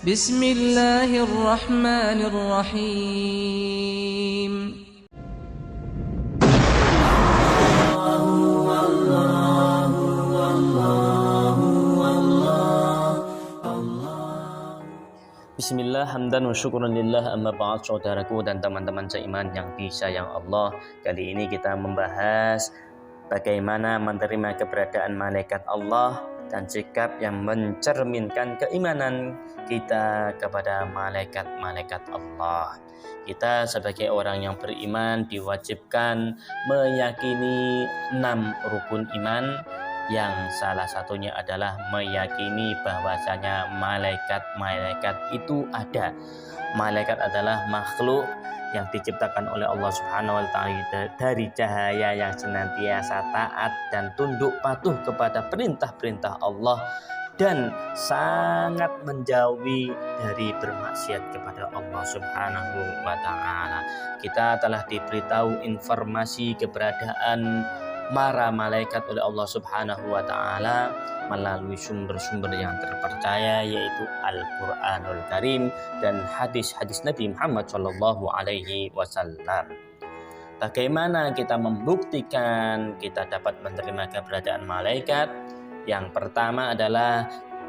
Bismillahirrahmanirrahim. Bismillah, hamdan wa syukuran lillah, amma ba'd. Saudaraku dan teman-teman seiman yang disayang Allah, kali ini kita membahas bagaimana menerima keberadaan malaikat Allah dan sikap yang mencerminkan keimanan kita kepada malaikat-malaikat Allah. Kita sebagai orang yang beriman diwajibkan meyakini 6 rukun iman, yang salah satunya adalah meyakini bahwasanya malaikat-malaikat itu ada. Malaikat adalah makhluk yang diciptakan oleh Allah Subhanahu wa taala dari cahaya yang senantiasa taat dan tunduk patuh kepada perintah-perintah Allah dan sangat menjauhi dari bermaksiat kepada Allah Subhanahu wa taala. Kita telah diberitahu informasi keberadaan para malaikat oleh Allah Subhanahu wa taala melalui sumber-sumber yang terpercaya, yaitu Al-Qur'anul Karim dan hadis-hadis Nabi Muhammad sallallahu alaihi wasallam. Bagaimana kita membuktikan kita dapat menerima keberadaan malaikat? Yang pertama adalah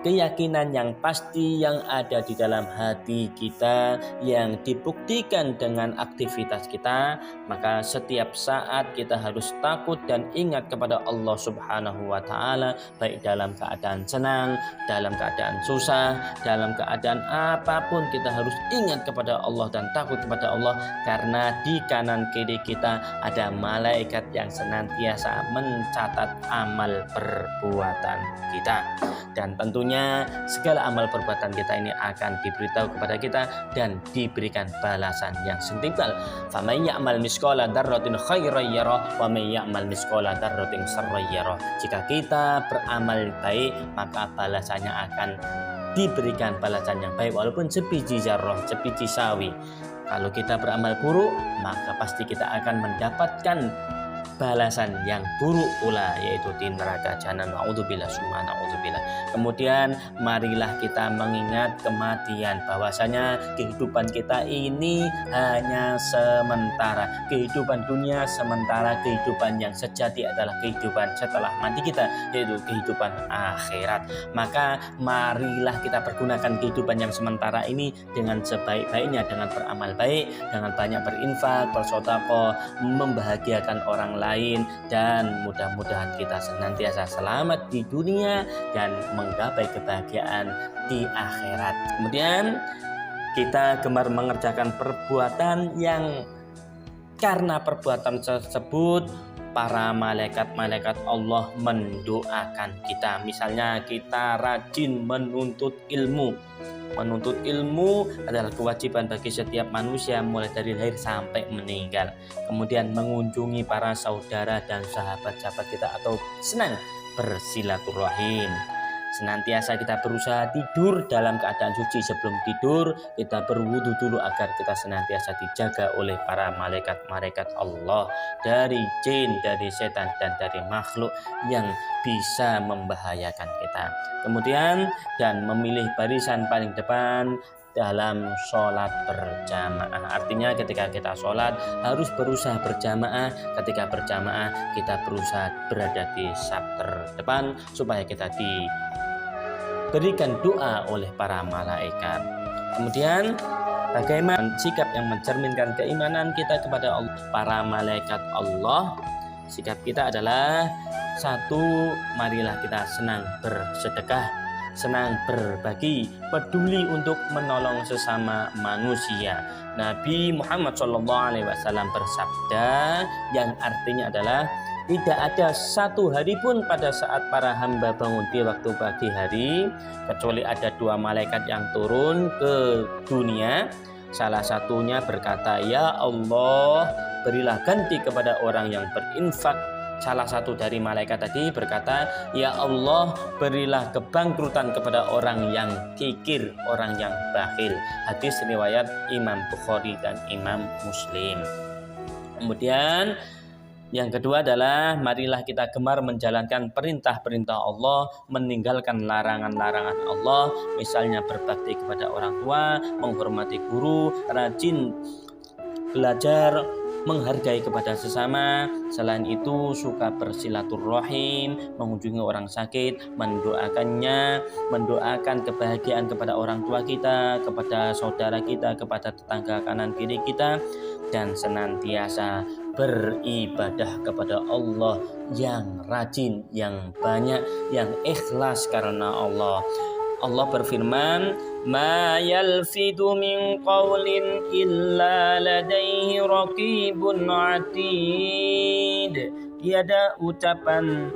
keyakinan yang pasti yang ada di dalam hati kita, yang dibuktikan dengan aktivitas kita. Maka setiap saat kita harus takut dan ingat kepada Allah Subhanahu wa taala, baik dalam keadaan senang, dalam keadaan susah, dalam keadaan apapun kita harus ingat kepada Allah dan takut kepada Allah, karena di kanan kiri kita ada malaikat yang senantiasa mencatat amal perbuatan kita. Dan tentunya segala amal perbuatan kita ini akan diberitahu kepada kita dan diberikan balasan yang setimpal. Faman ya'mal misqala dzarratin khairan yarah wa may ya'mal misqala dzarratin syarran yarah. Jika kita beramal baik, maka balasannya akan diberikan balasan yang baik walaupun sebiji zarrah, sebiji sawi. Kalau kita beramal buruk, maka pasti kita akan mendapatkan balasan yang buruk pula, yaitu di neraka jahanam. Naudzubillah summa naudzubillah. Kemudian marilah kita mengingat kematian, bahwasanya kehidupan kita ini hanya sementara. Kehidupan dunia sementara, kehidupan yang sejati adalah kehidupan setelah mati kita, yaitu kehidupan akhirat. Maka marilah kita pergunakan kehidupan yang sementara ini dengan sebaik-baiknya, dengan beramal baik, dengan banyak berinfak, bersedekah, membahagiakan orang lain, dan mudah-mudahan kita senantiasa selamat di dunia dan menggapai kebahagiaan di akhirat. Kemudian kita gemar mengerjakan perbuatan yang karena perbuatan tersebut para malaikat-malaikat Allah mendoakan kita. Misalnya kita rajin menuntut ilmu. Menuntut ilmu adalah kewajiban bagi setiap manusia mulai dari lahir sampai meninggal. Kemudian mengunjungi para saudara dan sahabat-sahabat kita atau senang bersilaturahim. Senantiasa kita berusaha tidur dalam keadaan suci. Sebelum tidur kita berwudu dulu agar kita senantiasa dijaga oleh para malaikat-malaikat Allah dari jin, dari setan, dan dari makhluk yang bisa membahayakan kita. Kemudian dan memilih barisan paling depan dalam sholat berjamaah. Artinya ketika kita sholat harus berusaha berjamaah. Ketika berjamaah kita berusaha berada di saf terdepan supaya kita diberikan doa oleh para malaikat. Kemudian bagaimana sikap yang mencerminkan keimanan kita kepada Allah, para malaikat Allah? Sikap kita adalah satu, marilah kita senang bersedekah, senang berbagi, peduli untuk menolong sesama manusia. Nabi Muhammad SAW bersabda yang artinya adalah tidak ada satu hari pun pada saat para hamba bangun di waktu pagi hari kecuali ada 2 malaikat yang turun ke dunia. Salah satunya berkata, "Ya Allah, berilah ganti kepada orang yang berinfak." Salah satu dari malaikat tadi berkata, "Ya Allah, berilah kebangkrutan kepada orang yang kikir, orang yang bakhil." Hadis riwayat Imam Bukhari dan Imam Muslim. Kemudian Yang kedua adalah marilah kita gemar menjalankan perintah-perintah Allah, meninggalkan larangan-larangan Allah, misalnya berbakti kepada orang tua, menghormati guru, rajin belajar, menghargai kepada sesama. Selain itu suka bersilaturahim, mengunjungi orang sakit, mendoakannya, mendoakan kebahagiaan kepada orang tua kita, kepada saudara kita, kepada tetangga kanan kiri kita, dan senantiasa beribadah kepada Allah yang rajin, yang banyak, yang ikhlas karena Allah. Allah berfirman, "Ma yalfidu min qawlin illa ladaihi raqibun atid." Tiada ucapan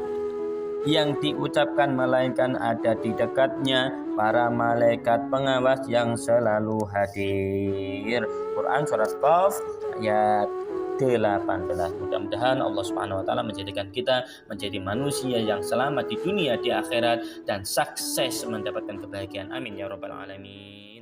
yang diucapkan melainkan ada di dekatnya para malaikat pengawas yang selalu hadir. Quran surat Qaf ayat 18. Mudah-mudahan Allah Subhanahu wa taala menjadikan kita menjadi manusia yang selamat di dunia, di akhirat, dan sukses mendapatkan kebahagiaan. Amin ya rabbal alamin.